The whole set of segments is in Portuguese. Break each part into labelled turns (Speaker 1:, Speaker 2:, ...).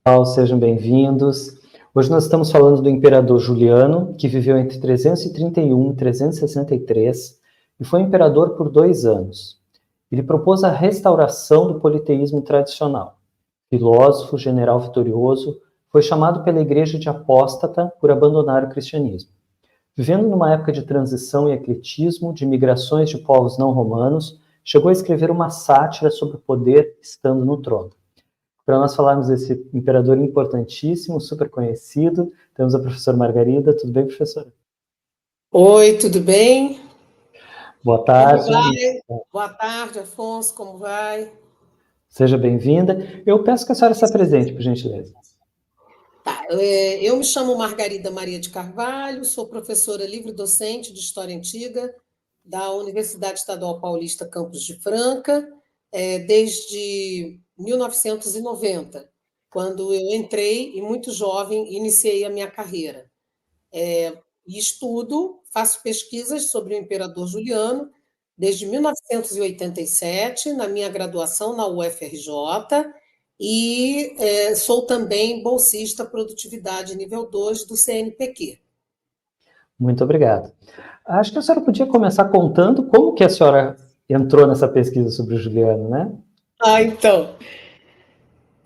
Speaker 1: Pessoal, sejam bem-vindos. Hoje nós estamos falando do imperador Juliano, que viveu entre 331 e 363 e foi imperador por 2 anos. Ele propôs a restauração do politeísmo tradicional. Filósofo, general vitorioso, foi chamado pela igreja de apóstata por abandonar o cristianismo. Vivendo numa época de transição e ecletismo, de migrações de povos não romanos, chegou a escrever uma sátira sobre o poder estando no trono. Para nós falarmos desse imperador importantíssimo, super conhecido, temos a professora Margarida. Tudo bem, professora?
Speaker 2: Oi, tudo bem?
Speaker 1: Boa tarde.
Speaker 2: Como vai? Boa tarde, Afonso, como vai?
Speaker 1: Seja bem-vinda. Eu peço que a senhora se apresente, por gentileza.
Speaker 2: Tá, eu me chamo Margarida Maria de Carvalho, sou professora livre-docente de História Antiga da Universidade Estadual Paulista Campos de Franca, desde 1990, quando eu entrei e muito jovem iniciei a minha carreira. E estudo, faço pesquisas sobre o imperador Juliano desde 1987, na minha graduação na UFRJ, e sou também bolsista Produtividade nível 2 do CNPq.
Speaker 1: Muito obrigado. Acho que a senhora podia começar contando como que a senhora entrou nessa pesquisa sobre o Juliano, né?
Speaker 2: Então,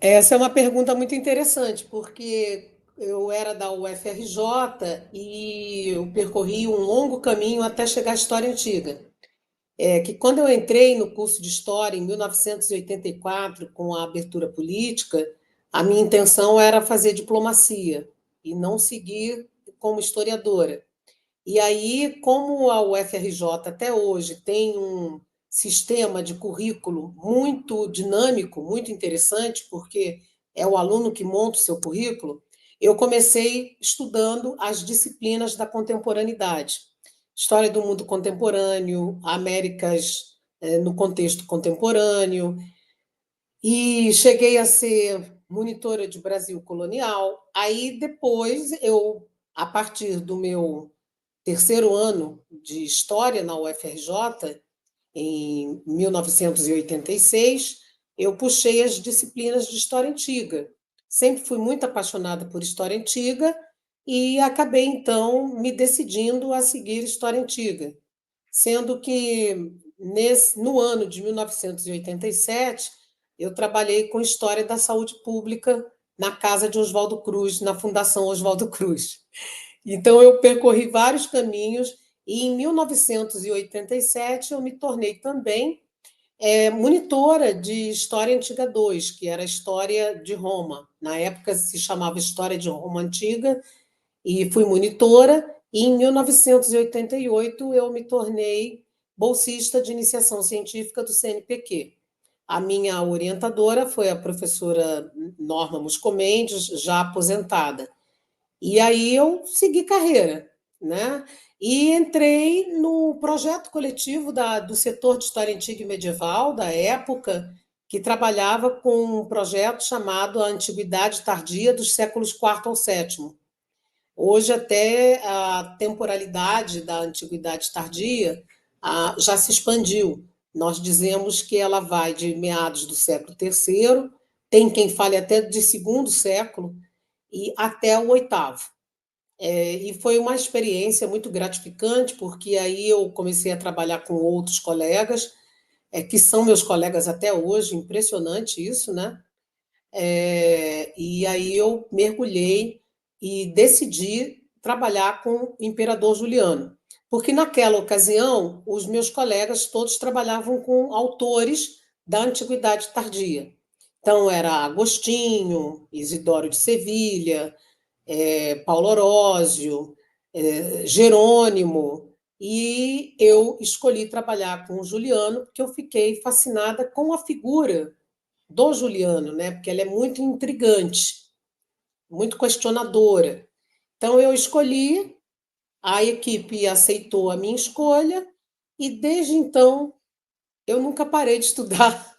Speaker 2: essa é uma pergunta muito interessante, porque eu era da UFRJ e eu percorri um longo caminho até chegar à História Antiga. Que quando eu entrei no curso de História em 1984, com a abertura política, a minha intenção era fazer diplomacia e não seguir como historiadora. E aí, como a UFRJ até hoje tem um sistema de currículo muito dinâmico, muito interessante, porque é o aluno que monta o seu currículo, eu comecei estudando as disciplinas da contemporaneidade. História do mundo contemporâneo, Américas no contexto contemporâneo, e cheguei a ser monitora de Brasil colonial. Aí depois a partir do meu terceiro ano de História na UFRJ, em 1986, eu puxei as disciplinas de História Antiga. Sempre fui muito apaixonada por História Antiga e acabei, então, me decidindo a seguir História Antiga, sendo que no ano de 1987 eu trabalhei com História da Saúde Pública na casa de Oswaldo Cruz, na Fundação Oswaldo Cruz. Então, eu percorri vários caminhos e, em 1987, eu me tornei também monitora de História Antiga 2, que era a História de Roma. Na época se chamava História de Roma Antiga, e fui monitora. E, em 1988, eu me tornei bolsista de iniciação científica do CNPq. A minha orientadora foi a professora Norma Musco Mendes, já aposentada. E aí eu segui carreira, né? E entrei no projeto coletivo do setor de História Antiga e Medieval, da época, que trabalhava com um projeto chamado A Antiguidade Tardia dos séculos IV ao VII. Hoje, até a temporalidade da Antiguidade Tardia já se expandiu. Nós dizemos que ela vai de meados do século III, tem quem fale até de segundo século, e até o oitavo. E foi uma experiência muito gratificante, porque aí eu comecei a trabalhar com outros colegas, que são meus colegas até hoje, impressionante isso, né? E aí eu mergulhei e decidi trabalhar com o imperador Juliano, porque naquela ocasião os meus colegas todos trabalhavam com autores da Antiguidade Tardia. Então era Agostinho, Isidoro de Sevilha, Paulo Orósio, Jerônimo, e eu escolhi trabalhar com o Juliano porque eu fiquei fascinada com a figura do Juliano, né? Porque ela é muito intrigante, muito questionadora. Então eu escolhi, a equipe aceitou a minha escolha e desde então eu nunca parei de estudar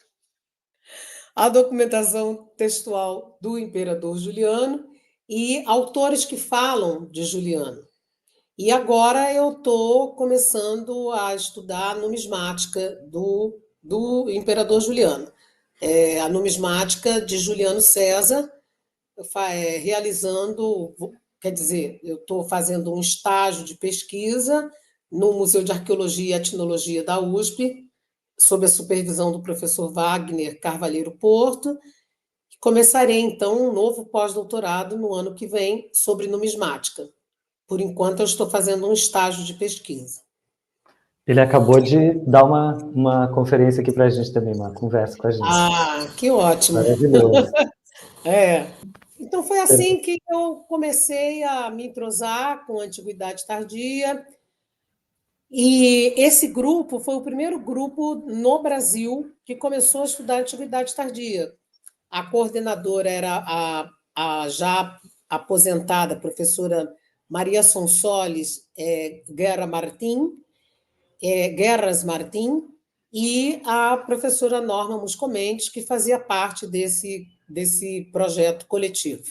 Speaker 2: a documentação textual do imperador Juliano e autores que falam de Juliano. E agora eu estou começando a estudar a numismática do imperador Juliano. A numismática de Juliano César, realizando, quer dizer, eu estou fazendo um estágio de pesquisa no Museu de Arqueologia e Etnologia da USP, sob a supervisão do professor Wagner Carvalheiro Porto. Começarei, então, um novo pós-doutorado no ano que vem sobre numismática. Por enquanto, eu estou fazendo um estágio de pesquisa.
Speaker 1: Ele acabou de dar uma conferência aqui para a gente também, uma conversa com a gente.
Speaker 2: Ah, que ótimo!
Speaker 1: Maravilhoso.
Speaker 2: É. Então, foi assim que eu comecei a me entrosar com a Antiguidade Tardia. E esse grupo foi o primeiro grupo no Brasil que começou a estudar a Antiguidade Tardia. A coordenadora era a já aposentada professora Maria Sonsoles Guerras Martim, e a professora Norma Muscomendes, que fazia parte desse projeto coletivo,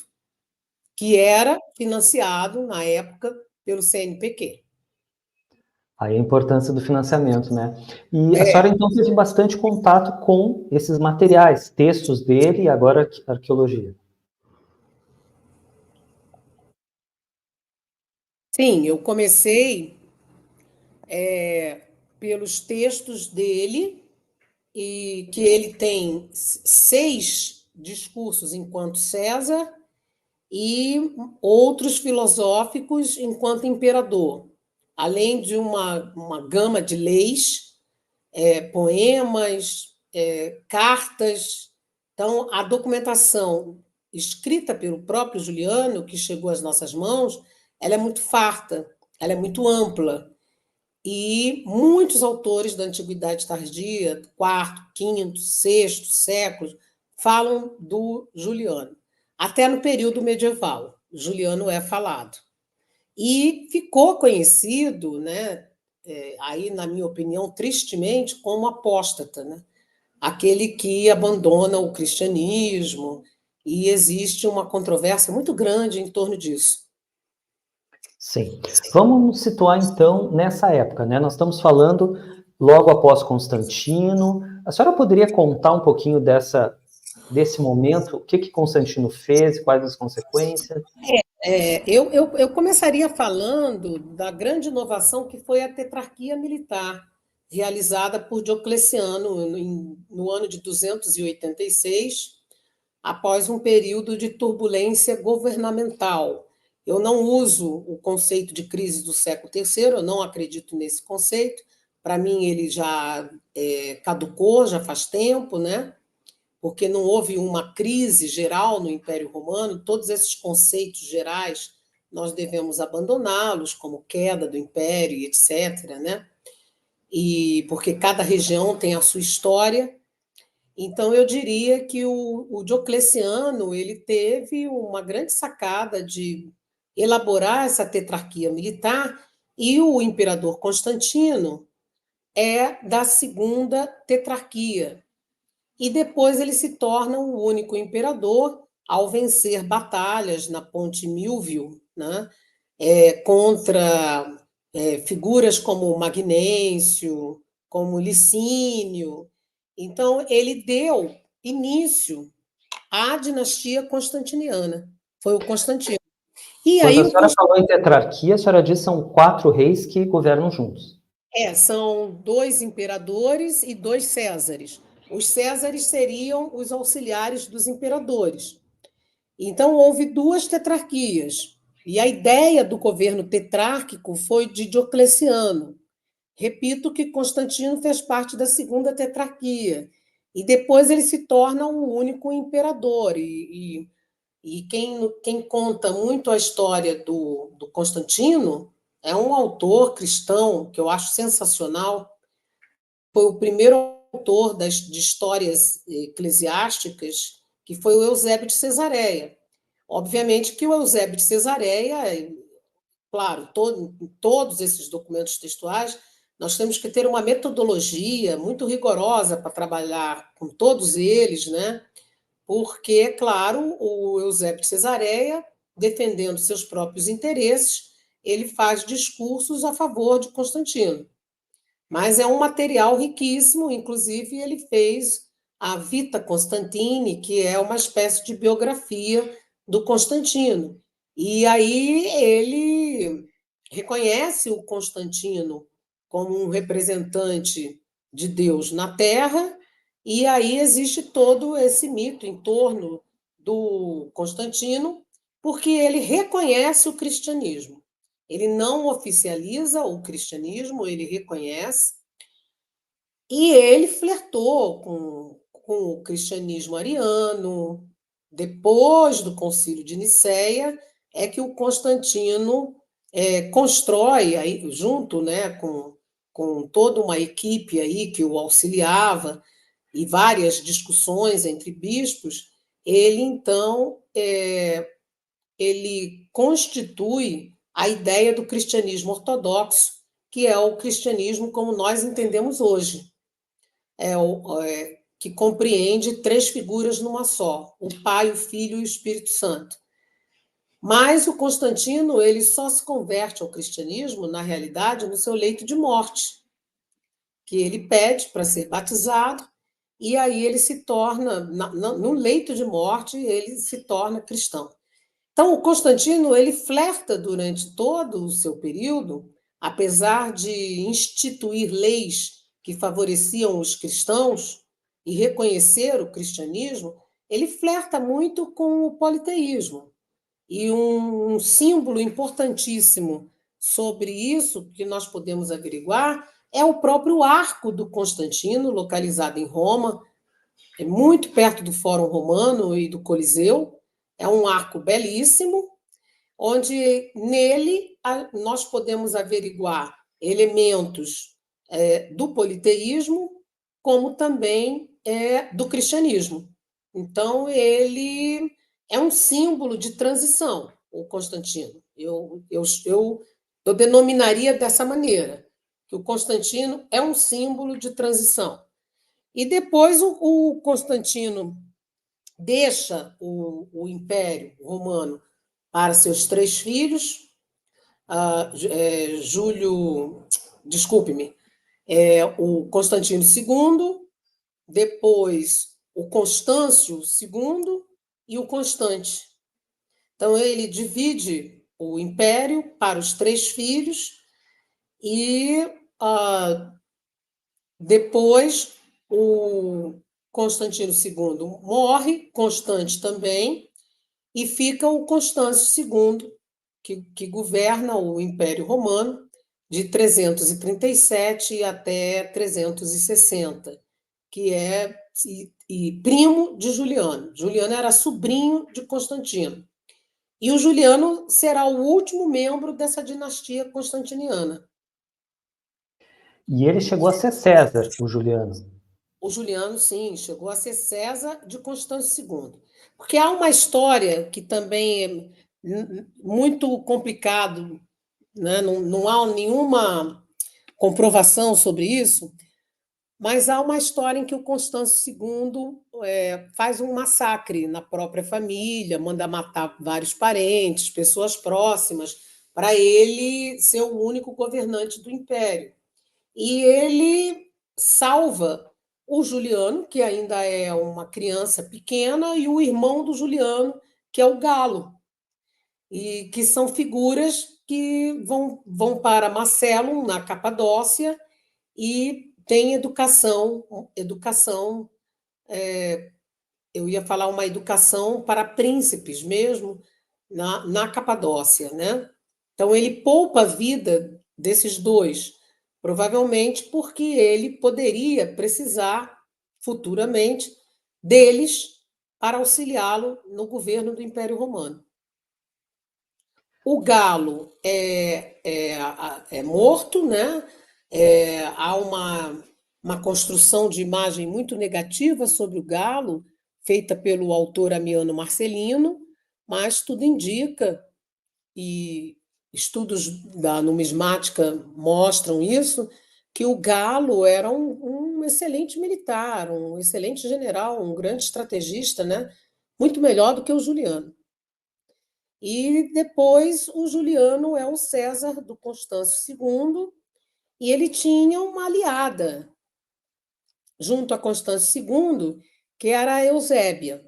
Speaker 2: que era financiado, na época, pelo CNPq.
Speaker 1: Aí a importância do financiamento, né? E a senhora, então, teve bastante contato com esses materiais, textos dele e agora arqueologia.
Speaker 2: Sim, eu comecei pelos textos dele, e que ele tem 6 discursos enquanto César e outros filosóficos enquanto imperador, além de uma gama de leis, poemas, cartas. Então, a documentação escrita pelo próprio Juliano, que chegou às nossas mãos, ela é muito farta, ela é muito ampla. E muitos autores da Antiguidade Tardia, quarto, quinto, sexto séculos, falam do Juliano. Até no período medieval, Juliano é falado. E ficou conhecido, né, aí, na minha opinião, tristemente, como apóstata, né? Aquele que abandona o cristianismo, e existe uma controvérsia muito grande em torno disso.
Speaker 1: Sim. Vamos nos situar, então, nessa época, né? Nós estamos falando logo após Constantino. A senhora poderia contar um pouquinho desse momento? O que Constantino fez, quais as consequências?
Speaker 2: Eu começaria falando da grande inovação que foi a tetrarquia militar, realizada por Diocleciano no ano de 286, após um período de turbulência governamental. Eu não uso o conceito de crise do século III, eu não acredito nesse conceito. Para mim, ele já caducou, já faz tempo, né? Porque não houve uma crise geral no Império Romano. Todos esses conceitos gerais nós devemos abandoná-los, como queda do Império, etc., né? E porque cada região tem a sua história. Então, eu diria que o Diocleciano ele teve uma grande sacada de elaborar essa tetrarquia militar, e o imperador Constantino é da segunda tetrarquia. E depois ele se torna o único imperador ao vencer batalhas na Ponte Milvio, né, contra figuras como Magnêncio, como Licínio. Então, ele deu início à dinastia constantiniana. Foi o Constantino. E
Speaker 1: Quando
Speaker 2: aí
Speaker 1: a senhora falou em tetrarquia, a senhora disse que são 4 reis que governam juntos.
Speaker 2: são 2 imperadores e 2 Césares. Os Césares seriam os auxiliares dos imperadores. Então, houve 2 tetrarquias. E a ideia do governo tetrárquico foi de Diocleciano. Repito que Constantino fez parte da segunda tetrarquia. E depois ele se torna um único imperador. E quem conta muito a história do Constantino é um autor cristão que eu acho sensacional. Foi o primeiro autor de histórias eclesiásticas, que foi o Eusébio de Cesareia. Obviamente que o Eusébio de Cesareia, claro, todos esses documentos textuais, nós temos que ter uma metodologia muito rigorosa para trabalhar com todos eles, né? Porque, é claro, o Eusébio de Cesareia, defendendo seus próprios interesses, ele faz discursos a favor de Constantino. Mas é um material riquíssimo, inclusive ele fez a Vita Constantini, que é uma espécie de biografia do Constantino. E aí ele reconhece o Constantino como um representante de Deus na Terra, e aí existe todo esse mito em torno do Constantino, porque ele reconhece o cristianismo. Ele não oficializa o cristianismo, ele reconhece, e ele flertou com o cristianismo ariano. Depois do Concílio de Nicéia, é que o Constantino constrói, aí, junto, né, com toda uma equipe aí que o auxiliava, e várias discussões entre bispos, ele então ele constitui a ideia do cristianismo ortodoxo, que é o cristianismo como nós entendemos hoje, que compreende três figuras numa só: o Pai, o Filho e o Espírito Santo. Mas o Constantino ele só se converte ao cristianismo, na realidade, no seu leito de morte, que ele pede para ser batizado, e aí ele se torna, no leito de morte, ele se torna cristão. Então, o Constantino ele flerta durante todo o seu período, apesar de instituir leis que favoreciam os cristãos e reconhecer o cristianismo, ele flerta muito com o politeísmo. E um símbolo importantíssimo sobre isso que nós podemos averiguar é o próprio arco do Constantino, localizado em Roma, muito perto do Fórum Romano e do Coliseu. É um arco belíssimo, onde nele nós podemos averiguar elementos do politeísmo, como também do cristianismo. Então, ele é um símbolo de transição, o Constantino. Eu denominaria dessa maneira, que o Constantino é um símbolo de transição. E depois o Constantino deixa o Império Romano para seus três filhos, Júlio, desculpe-me, o Constantino II, depois o Constâncio II e o Constante. Então, ele divide o império para os três filhos e depois o Constantino II morre, Constante também, e fica o Constâncio II, que governa o Império Romano de 337 até 360, que é primo de Juliano. Juliano era sobrinho de Constantino. E o Juliano será o último membro dessa dinastia constantiniana.
Speaker 1: E ele chegou a ser César, o Juliano.
Speaker 2: O Juliano, sim, chegou a ser César de Constâncio II. Porque há uma história que também é muito complicado, né? Não há nenhuma comprovação sobre isso, mas há uma história em que o Constâncio II faz um massacre na própria família, manda matar vários parentes, pessoas próximas, para ele ser o único governante do império. E ele salva o Juliano, que ainda é uma criança pequena, e o irmão do Juliano, que é o Galo, e que são figuras que vão para Macellum, na Capadócia, e têm educação, eu ia falar uma educação para príncipes mesmo, na Capadócia, né? Então, ele poupa a vida desses dois, provavelmente porque ele poderia precisar futuramente deles para auxiliá-lo no governo do Império Romano. O Galo é morto, né? Há uma construção de imagem muito negativa sobre o Galo, feita pelo autor Amiano Marcelino, mas tudo indica, e estudos da numismática mostram isso, que o Galo era um excelente militar, um excelente general, um grande estrategista, né? Muito melhor do que o Juliano. E depois o Juliano é o César do Constâncio II, e ele tinha uma aliada junto a Constâncio II, que era a Eusébia,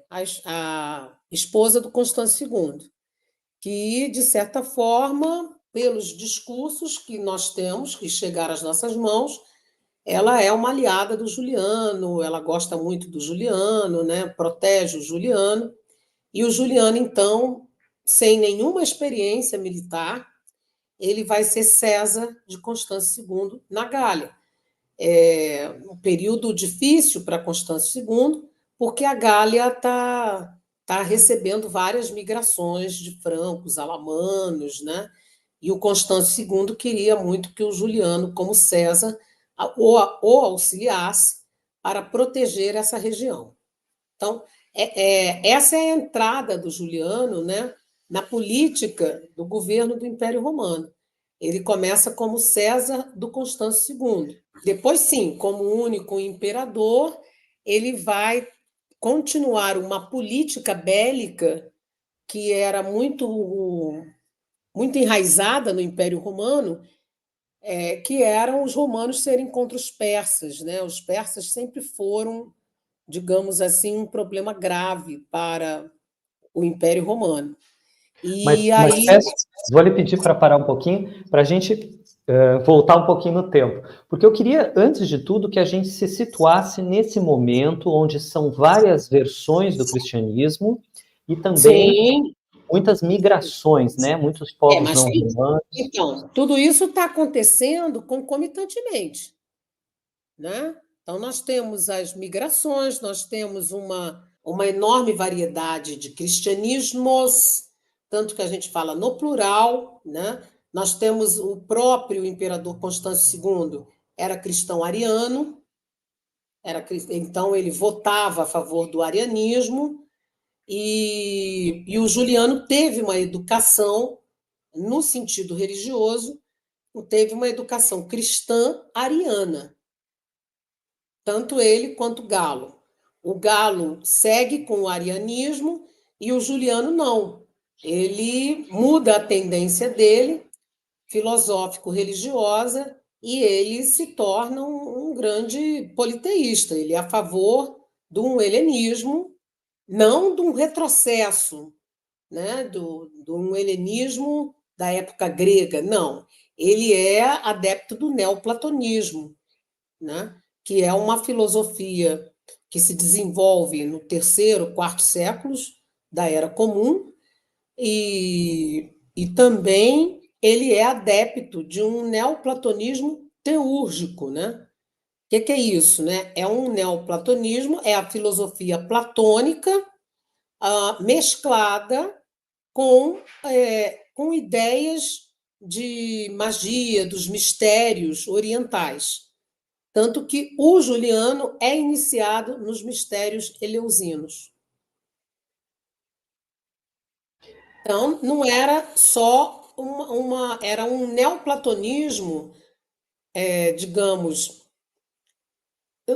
Speaker 2: esposa do Constâncio II, que, de certa forma, pelos discursos que nós temos, que chegaram às nossas mãos, ela é uma aliada do Juliano, ela gosta muito do Juliano, né? Protege o Juliano, e o Juliano, então, sem nenhuma experiência militar, ele vai ser César de Constâncio II na Gália. É um período difícil para Constâncio II, porque a Gália tá recebendo várias migrações de francos, alamanos, né? E o Constâncio II queria muito que o Juliano, como César, o auxiliasse para proteger essa região. Então, essa é a entrada do Juliano, né, na política do governo do Império Romano. Ele começa como César do Constâncio II. Depois, sim, como único imperador, ele vai continuar uma política bélica que era muito enraizada no Império Romano, que eram os romanos serem contra os persas, né? Os persas sempre foram, digamos assim, um problema grave para o Império Romano. E
Speaker 1: Mas
Speaker 2: aí,
Speaker 1: vou lhe pedir para parar um pouquinho, para a gente voltar um pouquinho no tempo. Porque eu queria, antes de tudo, que a gente se situasse nesse momento onde são várias versões do cristianismo e também
Speaker 2: sim,
Speaker 1: muitas migrações, né? Muitos povos
Speaker 2: mas
Speaker 1: não romanos.
Speaker 2: então, tudo isso está acontecendo concomitantemente, né? Então, nós temos as migrações, nós temos uma enorme variedade de cristianismos, tanto que a gente fala no plural, né? Nós temos o próprio imperador Constâncio II, era cristão ariano, então ele votava a favor do arianismo, e o Juliano teve uma educação, no sentido religioso, teve uma educação cristã ariana, tanto ele quanto Galo. O Galo segue com o arianismo e o Juliano não. Ele muda a tendência dele, filosófico-religiosa, e ele se torna um grande politeísta. Ele é a favor de um helenismo, não de um retrocesso, né, do um helenismo da época grega, não. Ele é adepto do neoplatonismo, né, que é uma filosofia que se desenvolve no terceiro, quarto séculos da Era Comum, e também ele é adepto de um neoplatonismo teúrgico, né? O que é isso, né? É um neoplatonismo, é a filosofia platônica mesclada com ideias de magia, dos mistérios orientais. Tanto que o Juliano é iniciado nos mistérios eleusinos. Então, não era só era um neoplatonismo, digamos,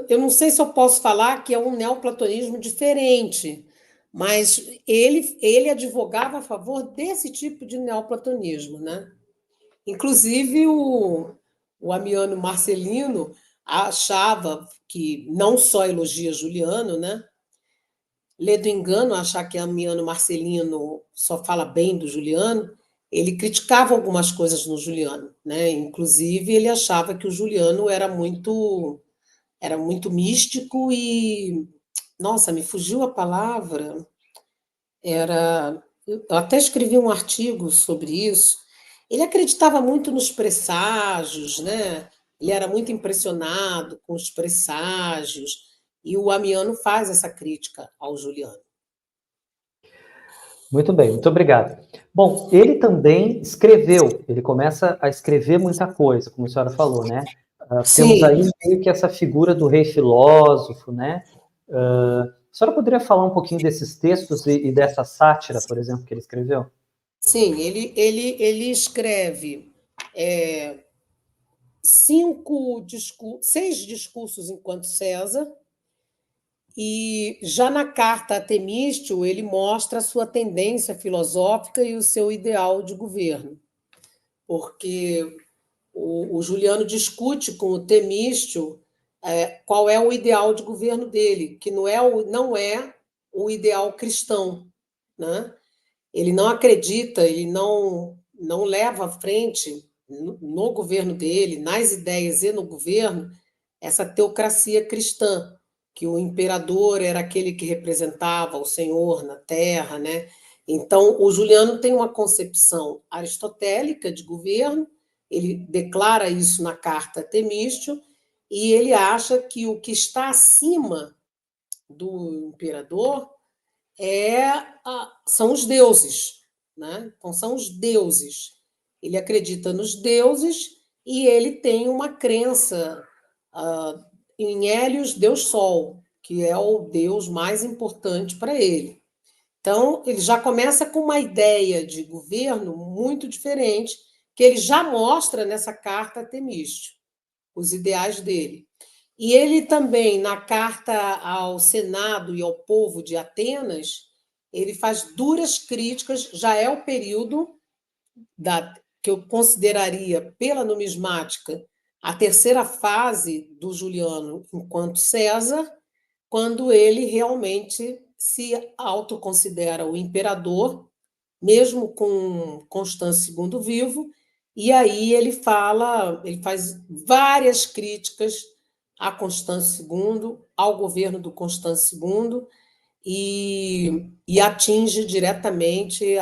Speaker 2: eu não sei se eu posso falar que é um neoplatonismo diferente, mas ele advogava a favor desse tipo de neoplatonismo, né? Inclusive, o Amiano Marcelino achava que não só elogia Juliano, né? Lê do engano achar que Amiano Marcelino só fala bem do Juliano, ele criticava algumas coisas no Juliano, né? Inclusive, ele achava que o Juliano era muito místico e, nossa, me fugiu a palavra, eu até escrevi um artigo sobre isso. Ele acreditava muito nos presságios, né? Ele era muito impressionado com os presságios, e o Amiano faz essa crítica ao Juliano.
Speaker 1: Muito bem, muito obrigado. Bom, ele também escreveu, ele começa a escrever muita coisa, como a senhora falou, né? Temos
Speaker 2: Sim,
Speaker 1: aí meio que essa figura do rei filósofo, né? A senhora poderia falar um pouquinho desses textos e dessa sátira, por exemplo, que ele escreveu?
Speaker 2: sim, ele escreve seis discursos enquanto César, e já na carta a Temístio ele mostra a sua tendência filosófica e o seu ideal de governo, porque o Juliano discute com o Temístio qual é o ideal de governo dele, que não é o ideal cristão, né? Ele não acredita, ele não leva à frente no governo dele, nas ideias e no governo, essa teocracia cristã, que o imperador era aquele que representava o Senhor na terra, né? Então, o Juliano tem uma concepção aristotélica de governo, ele declara isso na carta a Temístio, e ele acha que o que está acima do imperador são os deuses, né? Então, são os deuses. Ele acredita nos deuses e ele tem uma crença em Hélios, Deus Sol, que é o deus mais importante para ele. Então, ele já começa com uma ideia de governo muito diferente, que ele já mostra nessa carta a Temístio, os ideais dele. E ele também, na carta ao Senado e ao povo de Atenas, ele faz duras críticas, já é o período que eu consideraria, pela numismática, a terceira fase do Juliano enquanto César, quando ele realmente se autoconsidera o imperador, mesmo com Constâncio II vivo, e aí ele faz várias críticas a Constâncio II, ao governo do Constâncio II, e atinge diretamente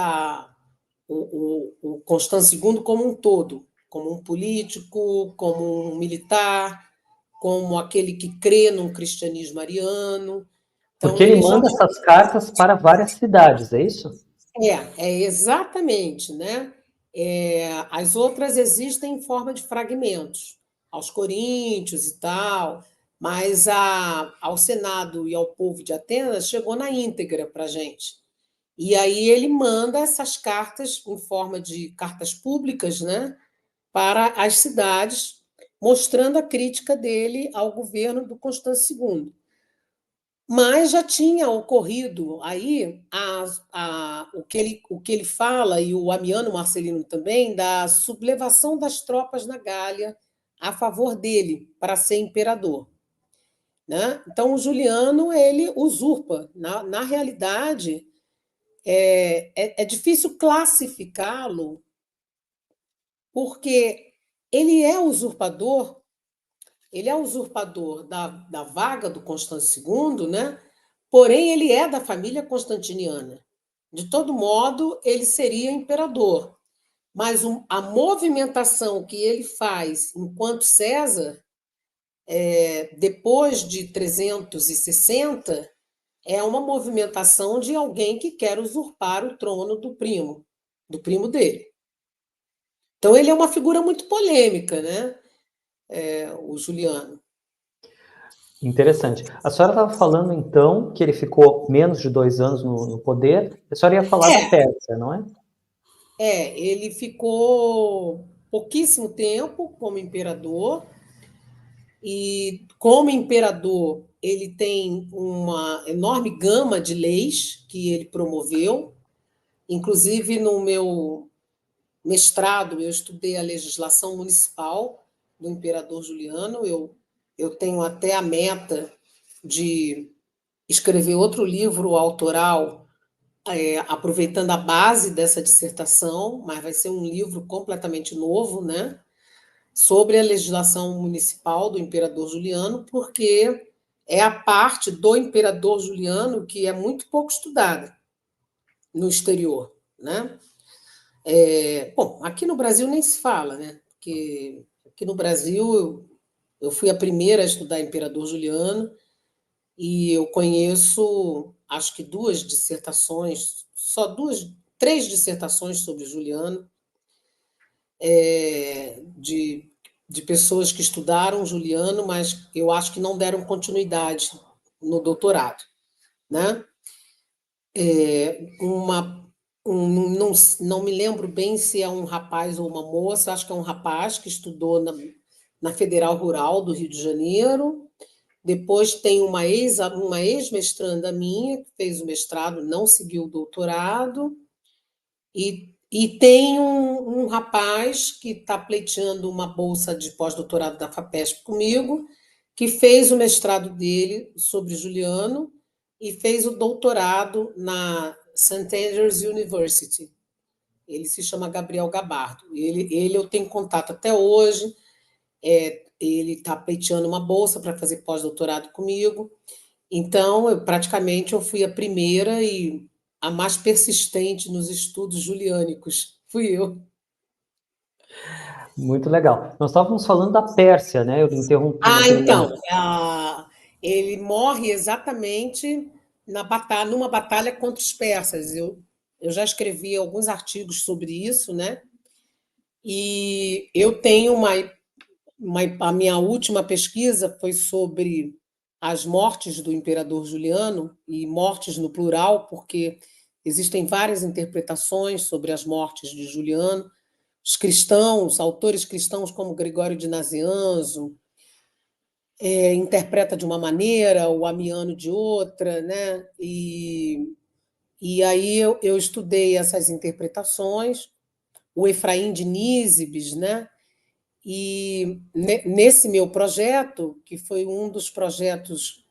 Speaker 2: o Constâncio II como um todo, como um político, como um militar, como aquele que crê num cristianismo ariano. Então,
Speaker 1: Porque ele
Speaker 2: ele já.
Speaker 1: manda essas cartas para várias cidades, é isso?
Speaker 2: Exatamente, né? As outras existem em forma de fragmentos, aos coríntios e tal, mas ao Senado e ao povo de Atenas chegou na íntegra para a gente. E aí ele manda essas cartas em forma de cartas públicas, né, para as cidades, mostrando a crítica dele ao governo do Constâncio II. Mas já tinha ocorrido aí o que ele fala, e o Amiano Marcelino também, da sublevação das tropas na Gália a favor dele, para ser imperador. Né? Então, o Juliano ele usurpa. Na realidade, é difícil classificá-lo, porque ele é usurpador da vaga do Constâncio II, né? Porém, ele é da família constantiniana. De todo modo, ele seria imperador. Mas a movimentação que ele faz enquanto César, depois de 360, é uma movimentação de alguém que quer usurpar o trono do primo dele. Então, ele é uma figura muito polêmica, né? O Juliano.
Speaker 1: Interessante. A senhora estava falando, então, que ele ficou menos de 2 anos no poder. A senhora ia falar da
Speaker 2: É,
Speaker 1: Pérsia, não é?
Speaker 2: ele ficou pouquíssimo tempo como imperador, e como imperador ele tem uma enorme gama de leis que ele promoveu. Inclusive, no meu mestrado, eu estudei a legislação municipal do imperador Juliano. Eu tenho até a meta de escrever outro livro autoral, aproveitando a base dessa dissertação, mas vai ser um livro completamente novo, né? Sobre a legislação municipal do imperador Juliano, porque é a parte do imperador Juliano que é muito pouco estudada no exterior, né? Bom, aqui no Brasil nem se fala, né? Porque aqui no Brasil eu fui a primeira a estudar imperador Juliano e eu conheço, acho que duas dissertações, só duas, três dissertações sobre Juliano, de pessoas que estudaram Juliano, mas eu acho que não deram continuidade no doutorado, né? Não me lembro bem se é um rapaz ou uma moça, acho que é um rapaz que estudou na Federal Rural do Rio de Janeiro. Depois tem uma ex-mestranda minha, que fez o mestrado, não seguiu o doutorado, e tem um rapaz que está pleiteando uma bolsa de pós-doutorado da FAPESP comigo, que fez o mestrado dele sobre Juliano e fez o doutorado na St. Andrews University. Ele se chama Gabriel Gabardo. Ele eu tenho contato até hoje. Ele está pleiteando uma bolsa para fazer pós-doutorado comigo. Então, praticamente eu fui a primeira e a mais persistente nos estudos juliânicos. Fui eu.
Speaker 1: Muito legal. Nós estávamos falando da Pérsia, né? Eu interrompi naquele
Speaker 2: Então,
Speaker 1: momento.
Speaker 2: ele morre exatamente numa batalha contra os persas. Eu já escrevi alguns artigos sobre isso, né? E eu tenho a minha última pesquisa foi sobre as mortes do imperador Juliano, e mortes no plural, porque existem várias interpretações sobre as mortes de Juliano. Os cristãos, autores cristãos como Gregório de Nazianzo, interpreta de uma maneira, o Amiano de outra, né? E aí eu estudei essas interpretações, o Efraim de Nísibis, né? E nesse meu projeto, que foi um dos projetos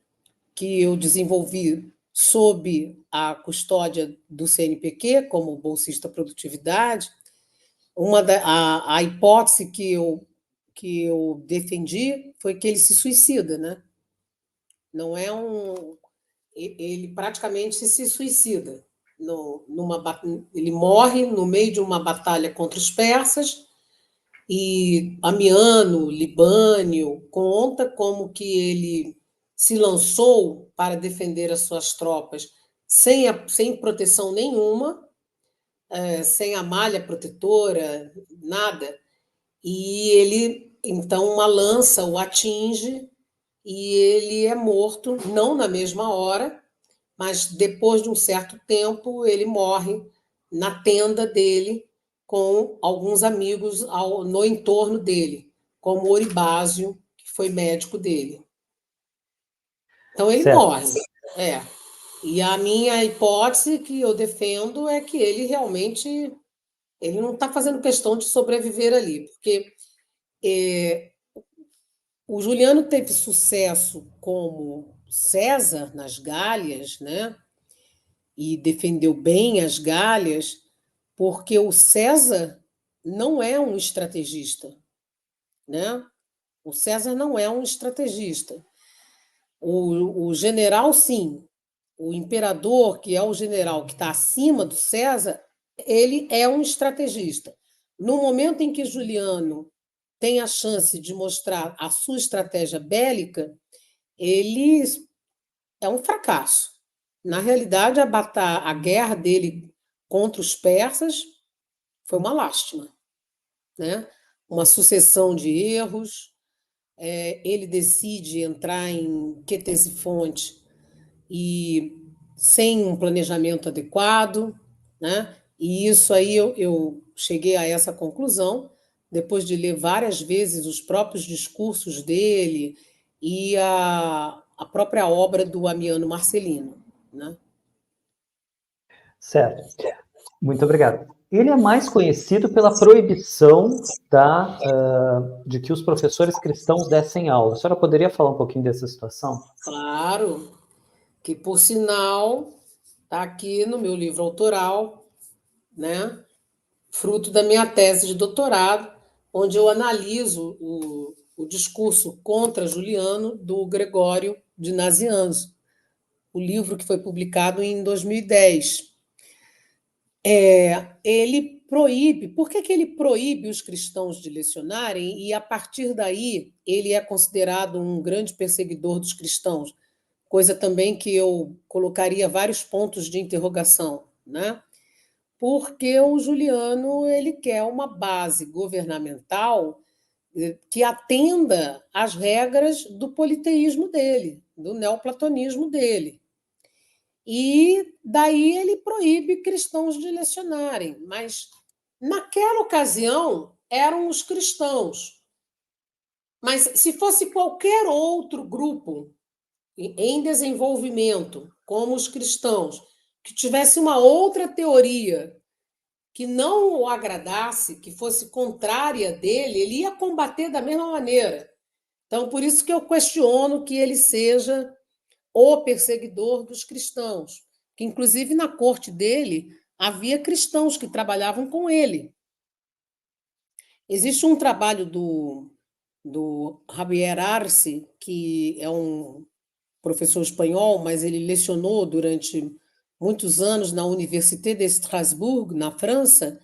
Speaker 2: que eu desenvolvi sob a custódia do CNPq, como bolsista produtividade, a hipótese que eu defendi foi que ele se suicida, né? Não é ele praticamente se suicida. Ele morre no meio de uma batalha contra os persas, e Amiano, Libânio, conta como que ele se lançou para defender as suas tropas sem proteção nenhuma, sem a malha protetora, nada. E ele, então, uma lança o atinge e ele é morto, não na mesma hora, mas depois de um certo tempo ele morre na tenda dele com alguns amigos no entorno dele, como Oribásio, que foi médico dele. Então ele
Speaker 1: Certo.
Speaker 2: morre. É. E a minha hipótese que eu defendo é que ele realmente ele não está fazendo questão de sobreviver ali, porque o Juliano teve sucesso como César nas Gálias, né? E defendeu bem as Gálias, porque o César não é um estrategista, né? O César não é um estrategista. O general, sim. O imperador, que é o general que está acima do César, ele é um estrategista. No momento em que Juliano tem a chance de mostrar a sua estratégia bélica, ele é um fracasso. Na realidade, a guerra dele contra os persas foi uma lástima, né? Uma sucessão de erros. Ele decide entrar em Quetesifonte e sem um planejamento adequado, né? E isso aí eu cheguei a essa conclusão depois de ler várias vezes os próprios discursos dele e a própria obra do Amiano Marcelino, né?
Speaker 1: Certo. Muito obrigado. Ele é mais conhecido pela proibição de que os professores cristãos dessem aula. A senhora poderia falar um pouquinho dessa situação?
Speaker 2: Claro, que por sinal está aqui no meu livro autoral, né? Fruto da minha tese de doutorado, onde eu analiso o discurso contra Juliano do Gregório de Nazianzo, o livro que foi publicado em 2010. Ele proíbe, por que ele proíbe os cristãos de lecionarem e, a partir daí, ele é considerado um grande perseguidor dos cristãos? Coisa também que eu colocaria vários pontos de interrogação, né? Porque o Juliano ele quer uma base governamental que atenda às regras do politeísmo dele, do neoplatonismo dele. E daí ele proíbe cristãos de lecionarem, mas naquela ocasião eram os cristãos. Mas se fosse qualquer outro grupo em desenvolvimento, como os cristãos, que tivesse uma outra teoria que não o agradasse, que fosse contrária dele, ele ia combater da mesma maneira. Então, por isso que eu questiono que ele seja o perseguidor dos cristãos, que inclusive na corte dele havia cristãos que trabalhavam com ele. Existe um trabalho do Javier Arce, que é um professor espanhol, mas ele lecionou durante muitos anos na Université de Strasbourg, na França,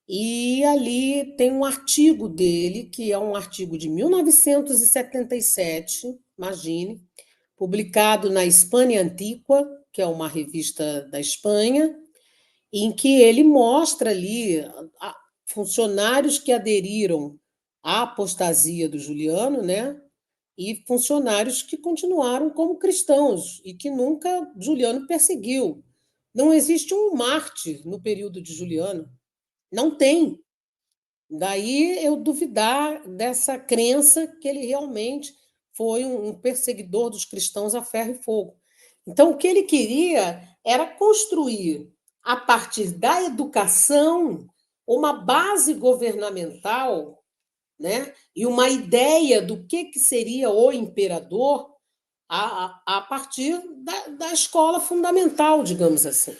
Speaker 2: e ali tem um artigo dele, que é um artigo de 1977, imagine, publicado na Hispânia Antiqua, que é uma revista da Espanha, em que ele mostra ali funcionários que aderiram à apostasia do Juliano, né? E funcionários que continuaram como cristãos e que nunca Juliano perseguiu. Não existe um mártir no período de Juliano. Não tem. Daí eu duvidar dessa crença que ele realmente foi um perseguidor dos cristãos a ferro e fogo. Então, o que ele queria era construir, a partir da educação, uma base governamental, né? E uma ideia do que seria o imperador a partir da escola fundamental, digamos assim.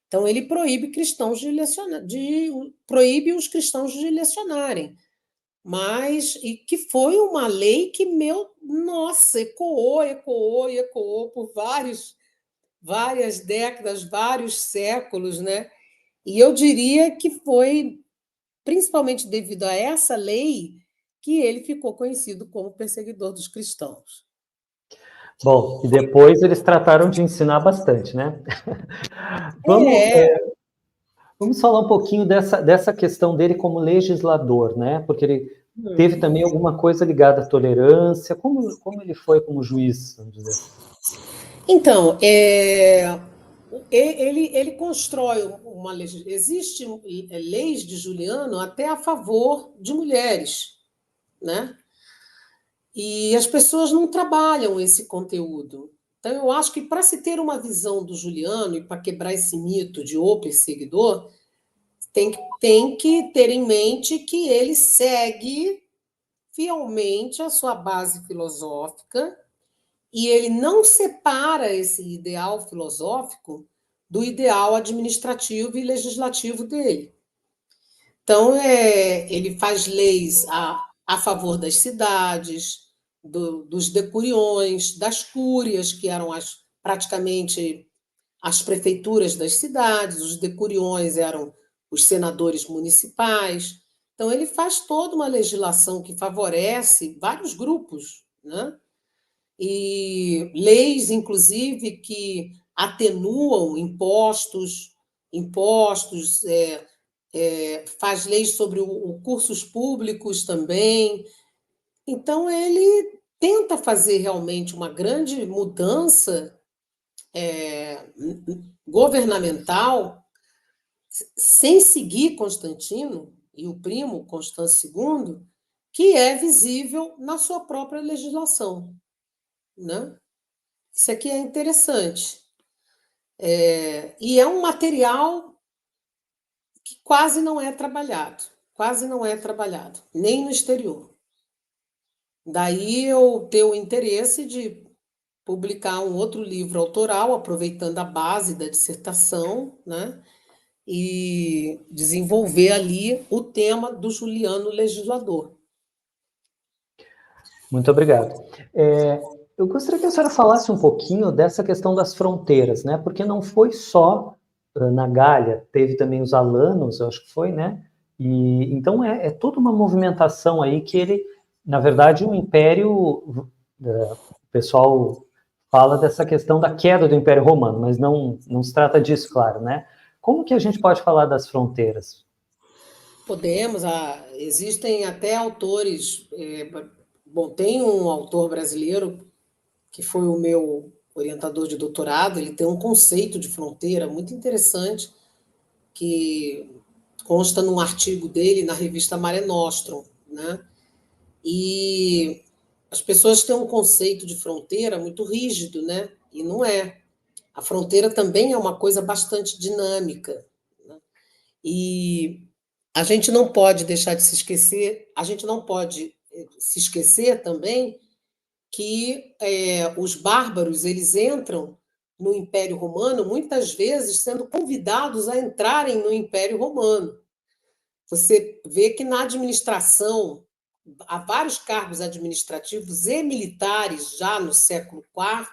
Speaker 2: Então, ele proíbe cristãos proíbe os cristãos de lecionarem. Mas, e que foi uma lei que, nossa, ecoou por várias décadas, vários séculos, né? E eu diria que foi principalmente devido a essa lei que ele ficou conhecido como perseguidor dos cristãos.
Speaker 1: Bom, e depois eles trataram de ensinar bastante, né? Vamos falar um pouquinho dessa questão dele como legislador, né? Porque ele teve também alguma coisa ligada à tolerância. Como ele foi como juiz, vamos dizer assim?
Speaker 2: Então, ele constrói uma legislação. Existem leis de Juliano até a favor de mulheres, né? E as pessoas não trabalham esse conteúdo. Então, eu acho que para se ter uma visão do Juliano e para quebrar esse mito de o perseguidor, tem que ter em mente que ele segue fielmente a sua base filosófica e ele não separa esse ideal filosófico do ideal administrativo e legislativo dele. Então, ele faz leis a favor das cidades, dos decuriões, das cúrias, que eram praticamente as prefeituras das cidades, os decuriões eram os senadores municipais. Então, ele faz toda uma legislação que favorece vários grupos, né? E leis, inclusive, que atenuam impostos, faz leis sobre cursos públicos também. Então, ele tenta fazer realmente uma grande mudança governamental sem seguir Constantino e o primo Constâncio II, que é visível na sua própria legislação, né? Isso aqui é interessante. E é um material que quase não é trabalhado, nem no exterior. Daí eu tenho o interesse de publicar um outro livro autoral, aproveitando a base da dissertação, né? E desenvolver ali o tema do Juliano legislador.
Speaker 1: Muito obrigado. Eu gostaria que a senhora falasse um pouquinho dessa questão das fronteiras, né? Porque não foi só na Gália, teve também os alanos, eu acho que foi, né? E então é toda uma movimentação aí que ele, na verdade, o Império, o pessoal fala dessa questão da queda do Império Romano, mas não se trata disso, claro, né? Como que a gente pode falar das fronteiras?
Speaker 2: Podemos, existem até autores. Bom, tem um autor brasileiro que foi o meu orientador de doutorado, ele tem um conceito de fronteira muito interessante, que consta num artigo dele na revista Mare Nostrum, né? E as pessoas têm um conceito de fronteira muito rígido, né? E não é. A fronteira também é uma coisa bastante dinâmica, né? E a gente não pode deixar de se esquecer, a gente não pode se esquecer também que os bárbaros eles entram no Império Romano, muitas vezes sendo convidados a entrarem no Império Romano. Você vê que na administração há vários cargos administrativos e militares já no século IV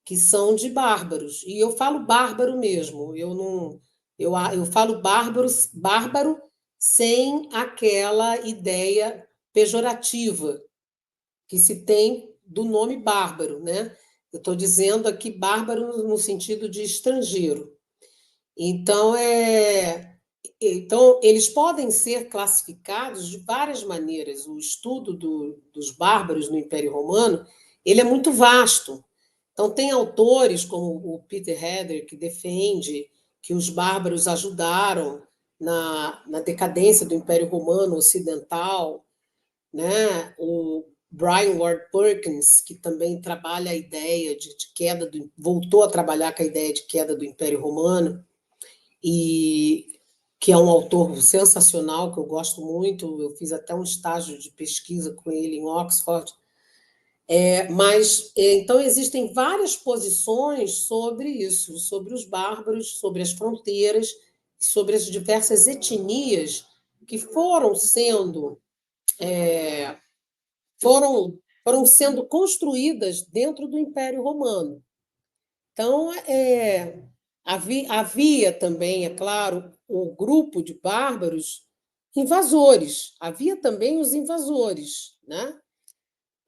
Speaker 2: que são de bárbaros. E eu falo bárbaro mesmo. Eu não, eu falo bárbaro sem aquela ideia pejorativa que se tem do nome bárbaro, né? Eu estou dizendo aqui bárbaro no sentido de estrangeiro. Então, eles podem ser classificados de várias maneiras. O estudo dos bárbaros no Império Romano ele é muito vasto. Então, tem autores como o Peter Hedder, que defende que os bárbaros ajudaram na decadência do Império Romano Ocidental, né? O Brian Ward Perkins, que também trabalha a ideia de queda voltou a trabalhar com a ideia de queda do Império Romano, e que é um autor sensacional, que eu gosto muito, eu fiz até um estágio de pesquisa com ele em Oxford. Mas, então, existem várias posições sobre isso, sobre os bárbaros, sobre as fronteiras, sobre as diversas etnias que foram sendo construídas dentro do Império Romano. Então, havia também, é claro, o grupo de bárbaros invasores, havia também os invasores, né?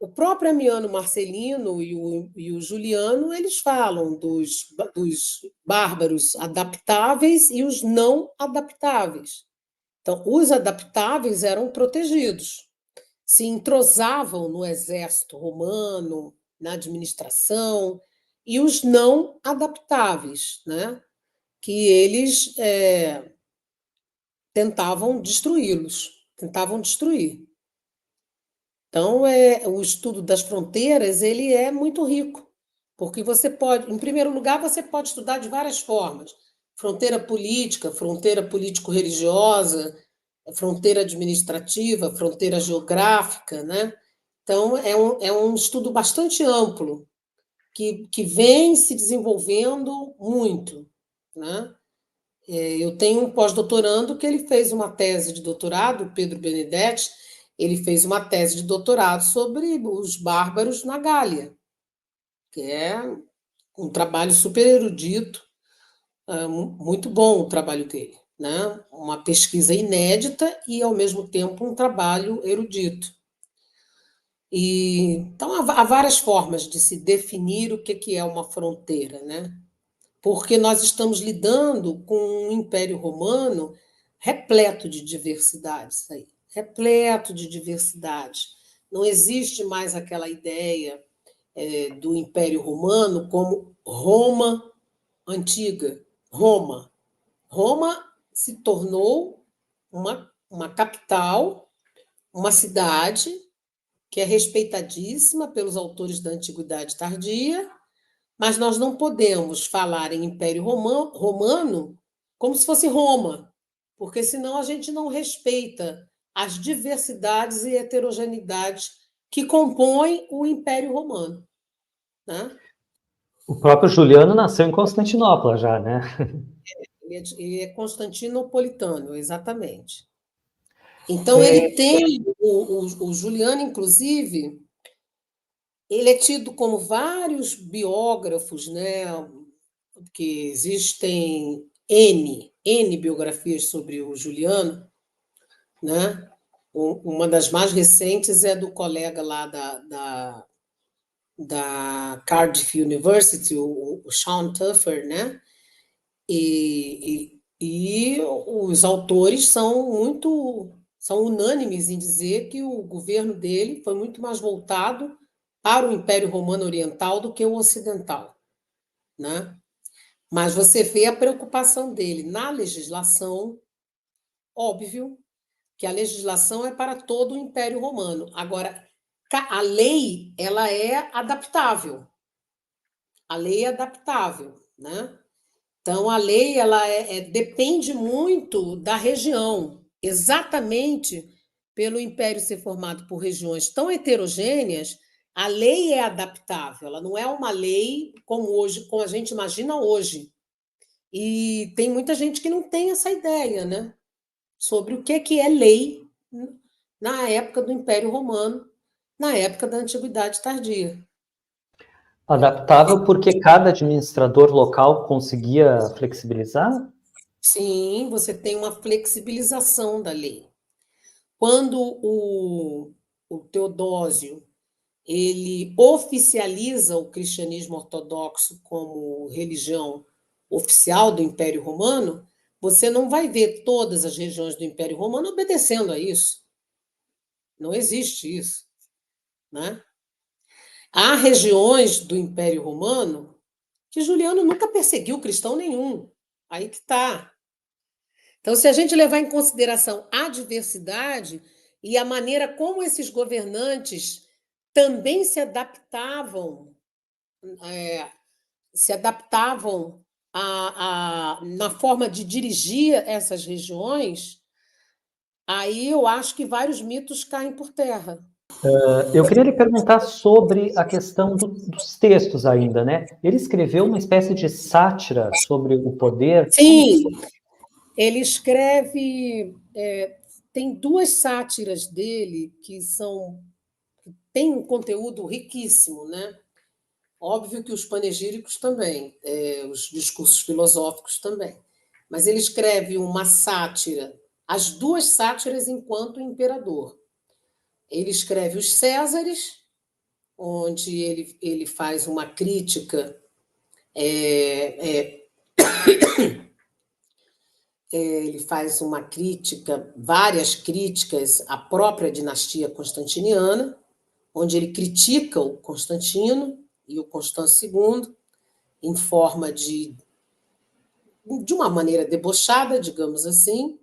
Speaker 2: O próprio Amiano Marcelino e o Juliano, eles falam dos bárbaros adaptáveis e os não adaptáveis. Então, os adaptáveis eram protegidos, se entrosavam no exército romano, na administração, e os não adaptáveis, né? Que eles tentavam destruí-los, tentavam destruir. Então, o estudo das fronteiras ele é muito rico, porque você pode, em primeiro lugar, você pode estudar de várias formas: fronteira político-religiosa, fronteira administrativa, fronteira geográfica, né? Então, é um estudo bastante amplo, que vem se desenvolvendo muito, né? Eu tenho um pós-doutorando que ele fez uma tese de doutorado, o Pedro Benedetti, ele fez uma tese de doutorado sobre os bárbaros na Gália, que é um trabalho super erudito, muito bom o trabalho dele, né? Uma pesquisa inédita e, ao mesmo tempo, um trabalho erudito. Então, há várias formas de se definir o que é uma fronteira, né? Porque nós estamos lidando com um Império Romano repleto de diversidades aí, repleto de diversidade. Não existe mais aquela ideia do Império Romano como Roma antiga. Roma se tornou uma capital, uma cidade que é respeitadíssima pelos autores da Antiguidade Tardia, mas nós não podemos falar em Império Romano como se fosse Roma, porque senão a gente não respeita as diversidades e heterogeneidades que compõem o Império Romano, né?
Speaker 1: O próprio Juliano nasceu em Constantinopla já, né?
Speaker 2: Ele é constantinopolitano, exatamente. Então, ele tem, o Juliano, inclusive, ele é tido como vários biógrafos, né? Porque existem N biografias sobre o Juliano, né? Uma das mais recentes é do colega lá da Cardiff University, o Sean Tuffer, né? E os autores são unânimes em dizer que o governo dele foi muito mais voltado para o Império Romano Oriental do que o ocidental, né? Mas você vê a preocupação dele na legislação, óbvio que a legislação é para todo o Império Romano. Agora, a lei ela é adaptável. A lei é adaptável, né? Então, a lei ela depende muito da região, exatamente pelo Império ser formado por regiões tão heterogêneas A lei é adaptável, ela não é uma lei como hoje, como a gente imagina hoje. E tem muita gente que não tem essa ideia, né? Sobre o que é lei na época do Império Romano, na época da Antiguidade Tardia.
Speaker 1: Adaptável porque cada administrador local conseguia flexibilizar?
Speaker 2: Sim, você tem uma flexibilização da lei. Quando o Teodósio ele oficializa o cristianismo ortodoxo como religião oficial do Império Romano, você não vai ver todas as regiões do Império Romano obedecendo a isso. Não existe isso, né? Há regiões do Império Romano que Juliano nunca perseguiu cristão nenhum. Aí que está. Então, se a gente levar em consideração a diversidade e a maneira como esses governantes também é, se adaptavam na forma de dirigir essas regiões, aí eu acho que vários mitos caem por terra.
Speaker 1: Eu queria lhe perguntar sobre a questão dos textos ainda, né? Ele escreveu uma espécie de sátira sobre o poder. Como que
Speaker 2: Sim, ele escreve. Tem duas sátiras dele que têm um conteúdo riquíssimo, né? Óbvio que os panegíricos também, os discursos filosóficos também. Mas ele escreve uma sátira, as duas sátiras enquanto imperador. Ele escreve os Césares, onde ele faz uma crítica, várias críticas à própria dinastia constantiniana, onde ele critica o Constantino e o Constâncio II em forma de uma maneira debochada, digamos assim,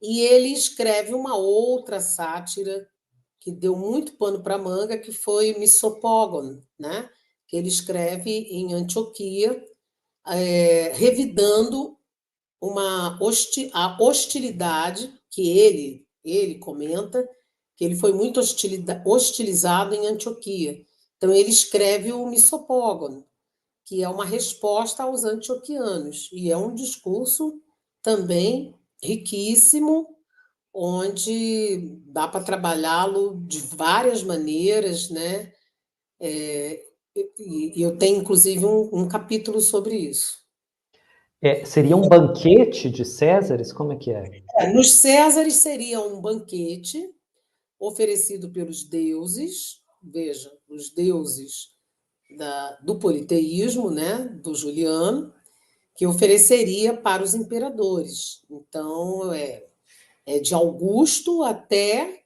Speaker 2: e ele escreve uma outra sátira que deu muito pano para manga, que foi Misopógon, né? Que ele escreve em Antioquia, revidando a hostilidade que ele comenta, que ele foi muito hostilizado em Antioquia. Então, ele escreve o Misopógon, que é uma resposta aos antioquianos, e é um discurso também riquíssimo, onde dá para trabalhá-lo de várias maneiras, né? E eu tenho, inclusive, um capítulo sobre isso.
Speaker 1: seria um banquete de Césares? Como é que é?
Speaker 2: Nos Césares seria um banquete oferecido pelos deuses, veja, os deuses do politeísmo, né, do Juliano, que ofereceria para os imperadores. Então, de Augusto até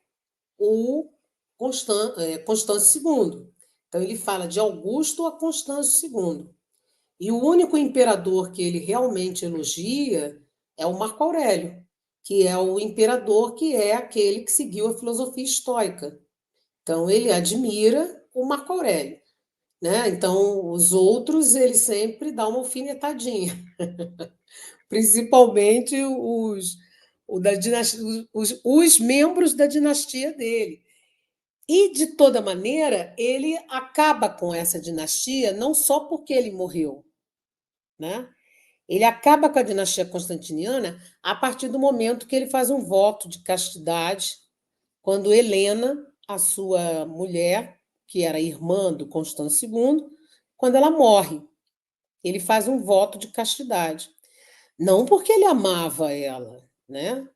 Speaker 2: o Constâncio II. Então, ele fala de Augusto a Constâncio II. E o único imperador que ele realmente elogia é o Marco Aurélio, que é o imperador que é aquele que seguiu a filosofia estoica. Então, ele admira o Marco Aurélio. Né? Então, os outros, ele sempre dá uma alfinetadinha, principalmente os membros da dinastia dele. E, de toda maneira, ele acaba com essa dinastia não só porque ele morreu, né? Ele acaba com a dinastia constantiniana a partir do momento que ele faz um voto de castidade, quando Helena, a sua mulher, que era irmã do Constâncio II, quando ela morre, ele faz um voto de castidade. Não porque ele amava ela, né?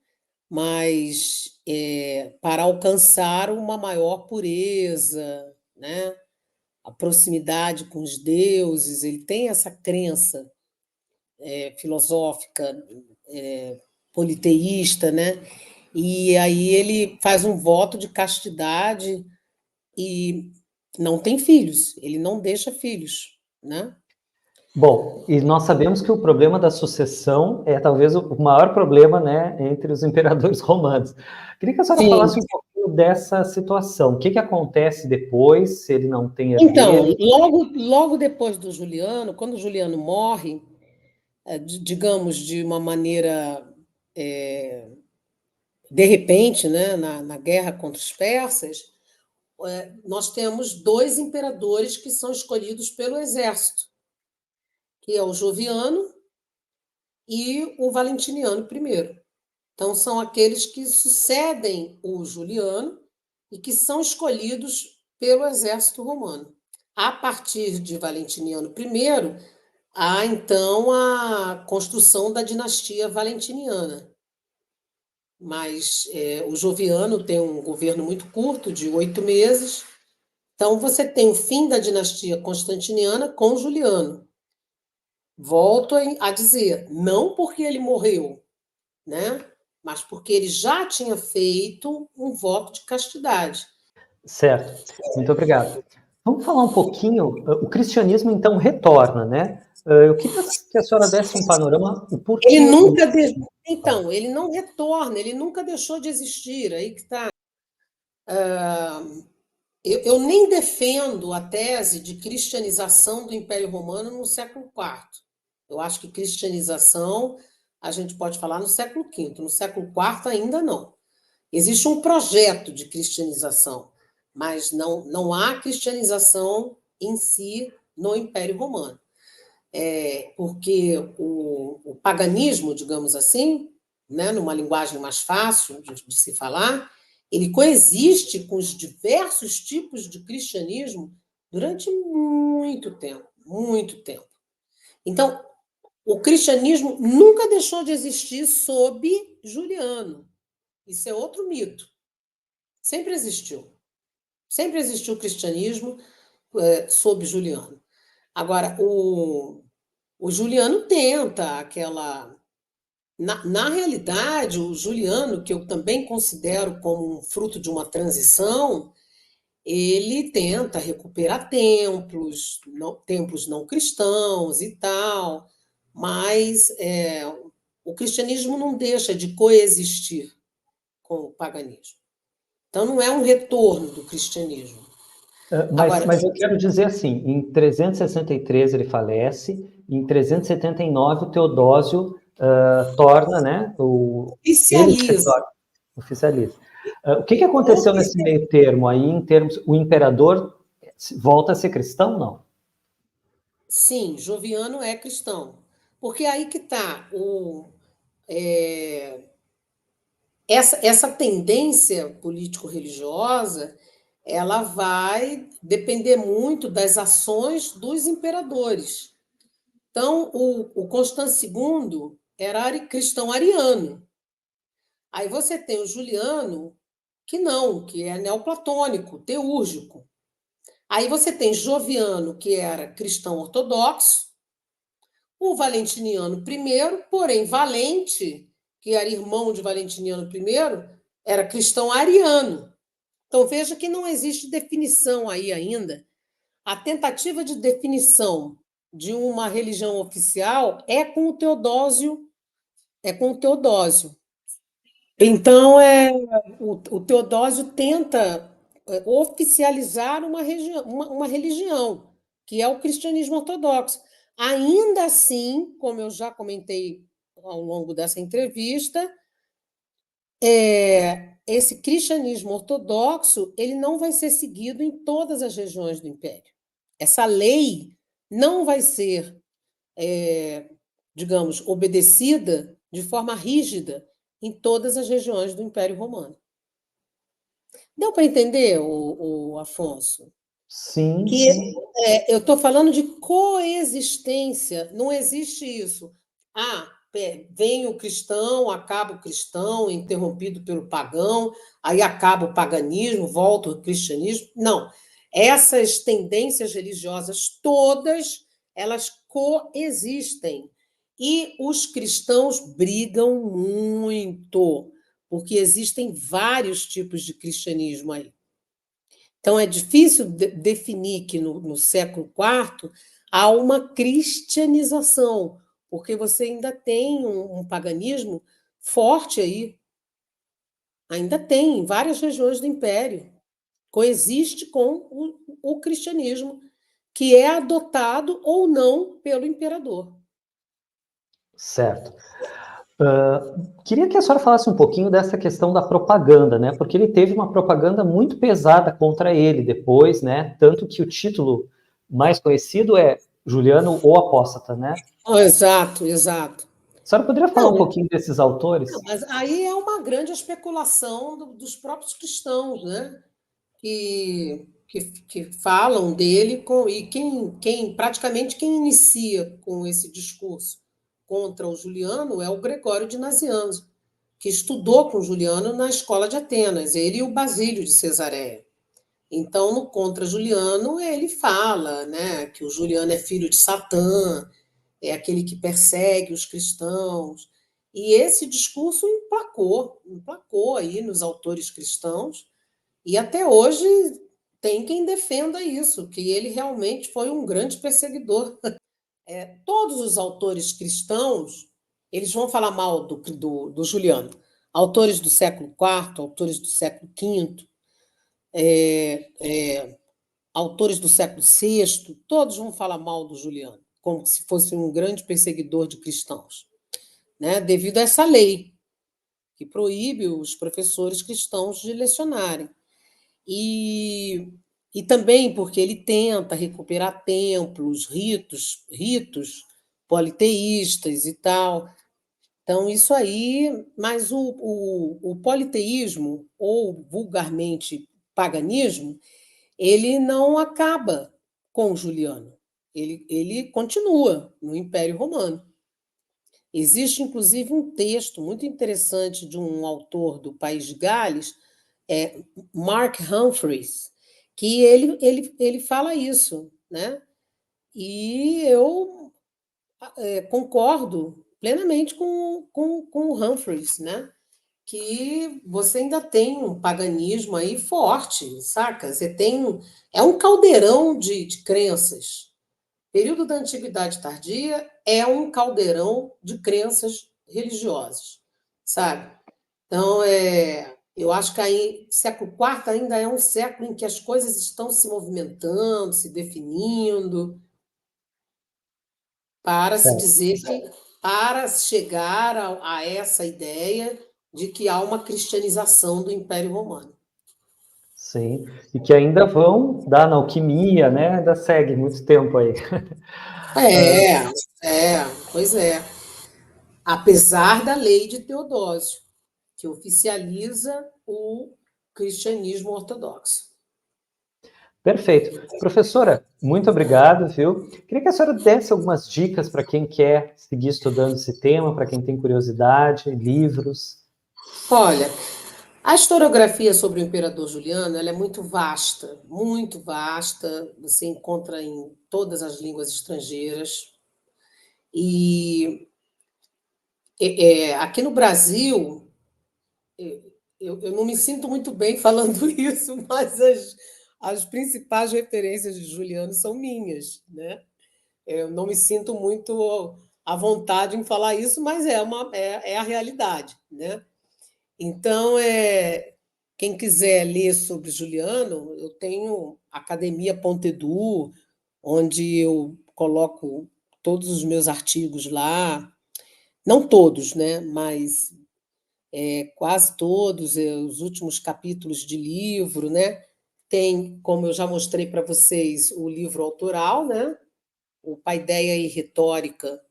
Speaker 2: Mas para alcançar uma maior pureza, né? A proximidade com os deuses, ele tem essa crença filosófica, politeísta, né? E aí ele faz um voto de castidade e não tem filhos, ele não deixa filhos, né?
Speaker 1: Bom, e nós sabemos que o problema da sucessão é talvez o maior problema, né, entre os imperadores romanos. Queria que a senhora
Speaker 2: Sim.
Speaker 1: falasse um pouquinho dessa situação. O que acontece depois, se ele não tem
Speaker 2: Então,
Speaker 1: herdeiro?
Speaker 2: logo depois do Juliano, quando o Juliano morre, digamos de uma maneira de repente, né, na guerra contra os persas, nós temos dois imperadores que são escolhidos pelo exército, que é o Joviano e o Valentiniano I. Então, são aqueles que sucedem o Juliano e que são escolhidos pelo exército romano. A partir de Valentiniano I, há então a construção da dinastia valentiniana. Mas o Joviano tem um governo muito curto, de 8 meses. Então, você tem o fim da dinastia constantiniana com Juliano. Volto a dizer, não porque ele morreu, né? Mas porque ele já tinha feito um voto de castidade.
Speaker 1: Certo, muito obrigado. Vamos falar um pouquinho, o cristianismo então retorna, né? Eu queria que a senhora desse um panorama, o porquê...
Speaker 2: Ele nunca... Então, ele não retorna, ele nunca deixou de existir, aí que está. Eu nem defendo a tese de cristianização do Império Romano no século IV. Eu acho que cristianização a gente pode falar no século V, no século IV ainda não. Existe um projeto de cristianização, mas não há cristianização em si no Império Romano. Porque o paganismo, digamos assim, né, numa linguagem mais fácil de se falar, ele coexiste com os diversos tipos de cristianismo durante muito tempo, muito tempo. Então, o cristianismo nunca deixou de existir sob Juliano. Isso é outro mito. Sempre existiu. Sempre existiu o cristianismo sob Juliano. Agora, o Juliano tenta aquela... Na realidade, o Juliano, que eu também considero como um fruto de uma transição, ele tenta recuperar templos não cristãos e tal, mas o cristianismo não deixa de coexistir com o paganismo. Então, não é um retorno do cristianismo.
Speaker 1: Mas eu quero dizer assim, em 363 ele falece, em 379 o Teodósio torna, né,
Speaker 2: Oficializa.
Speaker 1: oficializa. O que aconteceu nesse meio termo aí, em termos, o imperador volta a ser cristão, não?
Speaker 2: Sim, Joviano é cristão. Porque aí que está essa tendência político-religiosa, ela vai depender muito das ações dos imperadores. Então, o Constâncio II era cristão ariano. Aí você tem o Juliano, que é neoplatônico, teúrgico. Aí você tem Joviano, que era cristão ortodoxo, o Valentiniano I, porém Valente, que era irmão de Valentiniano I, era cristão ariano. Então veja que não existe definição aí ainda. A tentativa de definição de uma religião oficial é com o Teodósio. Então, o Teodósio tenta oficializar uma religião, que é o cristianismo ortodoxo. Ainda assim, como eu já comentei ao longo dessa entrevista, esse cristianismo ortodoxo ele não vai ser seguido em todas as regiões do Império. Essa lei não vai ser, digamos, obedecida de forma rígida em todas as regiões do Império Romano. Deu para entender, o Afonso?
Speaker 1: Sim,
Speaker 2: Que
Speaker 1: sim.
Speaker 2: eu estou falando de coexistência, não existe isso. Vem o cristão, acaba o cristão, interrompido pelo pagão, aí acaba o paganismo, volta o cristianismo. Não. Essas tendências religiosas todas, elas coexistem. E os cristãos brigam muito, porque existem vários tipos de cristianismo aí. Então, é difícil definir que no século IV há uma cristianização, porque você ainda tem um paganismo forte aí. Ainda tem em várias regiões do Império. Coexiste com o cristianismo, que é adotado ou não pelo imperador.
Speaker 1: Certo. Queria que a senhora falasse um pouquinho dessa questão da propaganda, né? Porque ele teve uma propaganda muito pesada contra ele depois, né? Tanto que o título mais conhecido é Juliano o Apóstata, né?
Speaker 2: Oh, exato, exato.
Speaker 1: A senhora poderia falar
Speaker 2: Não,
Speaker 1: um pouquinho desses autores?
Speaker 2: mas aí é uma grande especulação dos próprios cristãos, né? Que falam dele e praticamente quem inicia com esse discurso contra o Juliano é o Gregório de Nazianzo, que estudou com Juliano na escola de Atenas, ele e o Basílio de Cesareia. Então, no Contra Juliano, ele fala, né, que o Juliano é filho de Satã, é aquele que persegue os cristãos. E esse discurso emplacou aí nos autores cristãos, e até hoje tem quem defenda isso, que ele realmente foi um grande perseguidor. Todos os autores cristãos, eles vão falar mal do Juliano. Autores do século IV, autores do século V, é, é, autores do século VI, todos vão falar mal do Juliano, como se fosse um grande perseguidor de cristãos, né? Devido a essa lei que proíbe os professores cristãos de lecionarem. E, e também porque ele tenta recuperar templos, ritos politeístas e tal. Então, isso aí, mas o politeísmo, ou vulgarmente paganismo, ele não acaba com Juliano. Ele continua no Império Romano. Existe, inclusive, um texto muito interessante de um autor do País de Gales, Mark Humphreys, que ele fala isso, né? E eu concordo plenamente com o Humphreys, né? Que você ainda tem um paganismo aí forte, saca? Você tem é um caldeirão de crenças. O período da Antiguidade Tardia é um caldeirão de crenças religiosas, sabe? Então, eu acho que aí, século IV ainda é um século em que as coisas estão se movimentando, se definindo, para se
Speaker 1: Certo.
Speaker 2: dizer que, para chegar a essa ideia de que há uma cristianização do Império Romano.
Speaker 1: Sim, e que ainda vão dar na alquimia, né? Ainda segue muito tempo aí.
Speaker 2: É, pois é. Apesar da lei de Teodósio, que oficializa o cristianismo ortodoxo.
Speaker 1: Perfeito. Professora, muito obrigado, viu? Queria que a senhora desse algumas dicas para quem quer seguir estudando esse tema, para quem tem curiosidade, livros.
Speaker 2: Olha, a historiografia sobre o imperador Juliano ela é muito vasta, muito vasta. Você encontra em todas as línguas estrangeiras. E aqui no Brasil, eu não me sinto muito bem falando isso, mas as principais referências de Juliano são minhas, né? Eu não me sinto muito à vontade em falar isso, mas é a realidade, né? Então, quem quiser ler sobre Juliano, eu tenho Academia Pontedou, onde eu coloco todos os meus artigos lá, não todos, né? Mas quase todos, os últimos capítulos de livro, né? Tem, como eu já mostrei para vocês, o livro autoral, né? O Paideia e Retórica,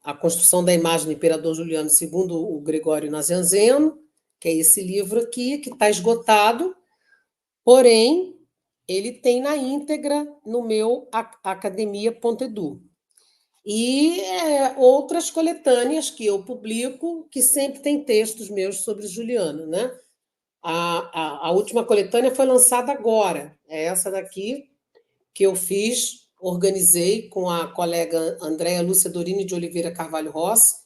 Speaker 2: a construção da imagem do imperador Juliano segundo o Gregório Nazianzeno, que é esse livro aqui, que está esgotado, porém, ele tem na íntegra no meu Academia Pontedou. E outras coletâneas que eu publico, que sempre tem textos meus sobre Juliano, né? A última coletânea foi lançada agora, é essa daqui, que eu fiz, organizei com a colega Andréa Lúcia Dorini de Oliveira Carvalho Rossi,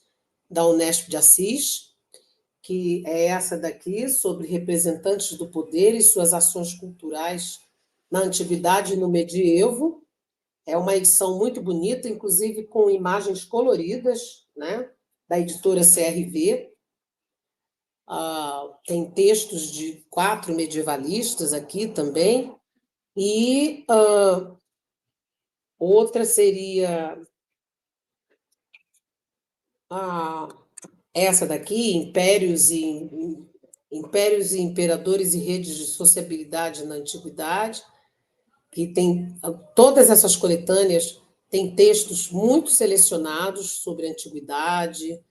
Speaker 2: da Unesp de Assis, que é essa daqui, sobre representantes do poder e suas ações culturais na Antiguidade e no Medievo. É uma edição muito bonita, inclusive com imagens coloridas, né, da editora CRV. Tem textos de 4 medievalistas aqui também. E outra seria a essa daqui, Impérios e Imperadores e Redes de Sociabilidade na Antiguidade, que tem todas essas coletâneas têm textos muito selecionados sobre a antiguidade,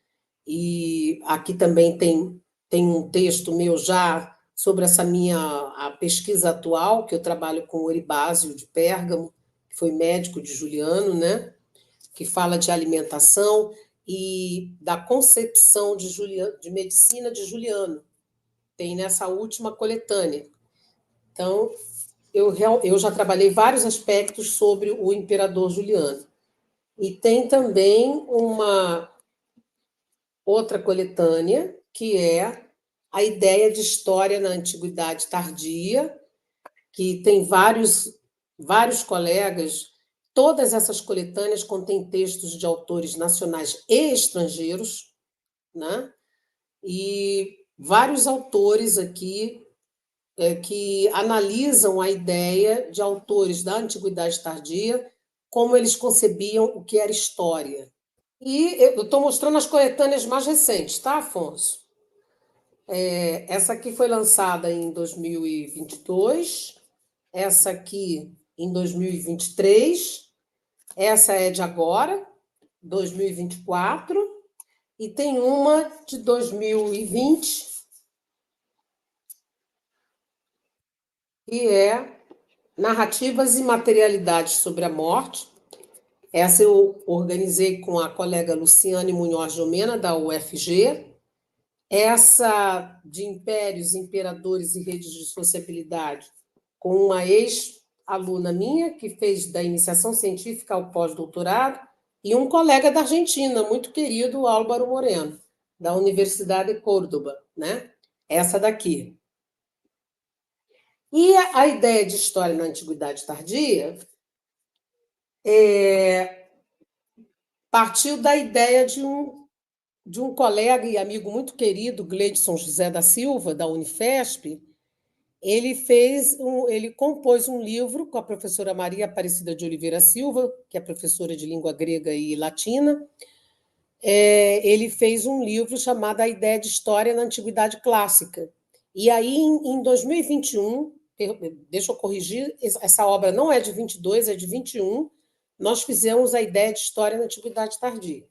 Speaker 2: e aqui também tem um texto meu já sobre essa minha a pesquisa atual, que eu trabalho com Oribásio de Pérgamo, que foi médico de Juliano, né? Que fala de alimentação e da concepção de Juliano, de medicina de Juliano. Tem nessa última coletânea. Então, eu já trabalhei vários aspectos sobre o imperador Juliano. E tem também uma outra coletânea, que é a ideia de história na Antiguidade Tardia, que tem vários colegas. Todas essas coletâneas contêm textos de autores nacionais e estrangeiros, né? E vários autores aqui que analisam a ideia de autores da Antiguidade Tardia, como eles concebiam o que era história. E eu estou mostrando as coletâneas mais recentes, tá, Afonso? Essa aqui foi lançada em 2022, essa aqui em 2023, essa é de agora, 2024, e tem uma de 2020, que é Narrativas e Materialidades sobre a Morte. Essa eu organizei com a colega Luciane Munhoz Jomena, da UFG. Essa de Impérios, Imperadores e Redes de Sociabilidade, com uma ex-aluna minha, que fez da iniciação científica ao pós-doutorado, e um colega da Argentina, muito querido, Álvaro Moreno, da Universidade de Córdoba, né? Essa daqui. E a ideia de história na Antiguidade Tardia partiu da ideia de um colega e amigo muito querido, Gleidson José da Silva, da Unifesp. Ele compôs um livro com a professora Maria Aparecida de Oliveira Silva, que é professora de língua grega e latina. Ele fez um livro chamado A Ideia de História na Antiguidade Clássica. E aí, em 2021, deixa eu corrigir, essa obra não é de 22, é de 21, nós fizemos a Ideia de História na Antiguidade Tardia.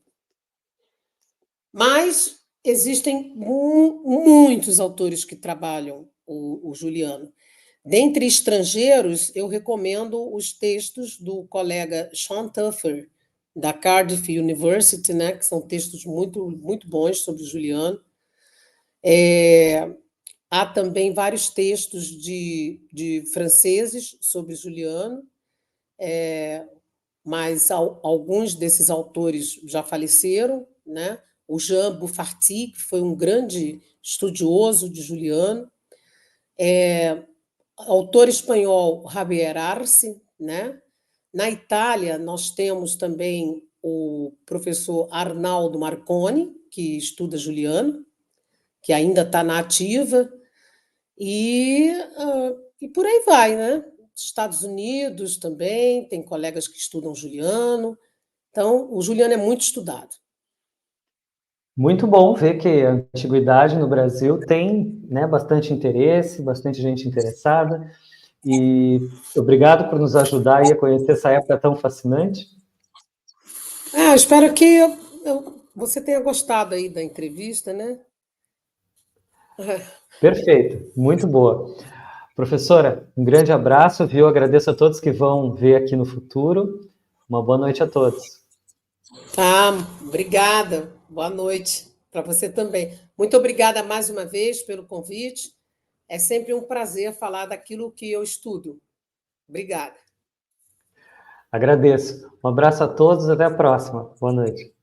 Speaker 2: Mas existem muitos autores que trabalham o Juliano. Dentre estrangeiros, eu recomendo os textos do colega Sean Tuffer, da Cardiff University, né, que são textos muito, muito bons sobre o Juliano. Há também vários textos de franceses sobre Juliano, mas alguns desses autores já faleceram, né? O Jean Buffarty, que foi um grande estudioso de Juliano, autor espanhol Javier Arce, né? Na Itália, nós temos também o professor Arnaldo Marconi, que estuda Juliano, que ainda está na ativa, e por aí vai, né? Estados Unidos também, tem colegas que estudam Juliano. Então, o Juliano é muito estudado.
Speaker 1: Muito bom ver que a antiguidade no Brasil tem, né, bastante interesse, bastante gente interessada. E obrigado por nos ajudar aí a conhecer essa época tão fascinante.
Speaker 2: Espero que você tenha gostado aí da entrevista, né?
Speaker 1: Perfeito, muito boa. Professora, um grande abraço, viu? Agradeço a todos que vão ver aqui no futuro. Uma boa noite a todos.
Speaker 2: Obrigada. Boa noite para você também. Muito obrigada mais uma vez pelo convite. É sempre um prazer falar daquilo que eu estudo. Obrigada.
Speaker 1: Agradeço. Um abraço a todos, até a próxima. Boa noite.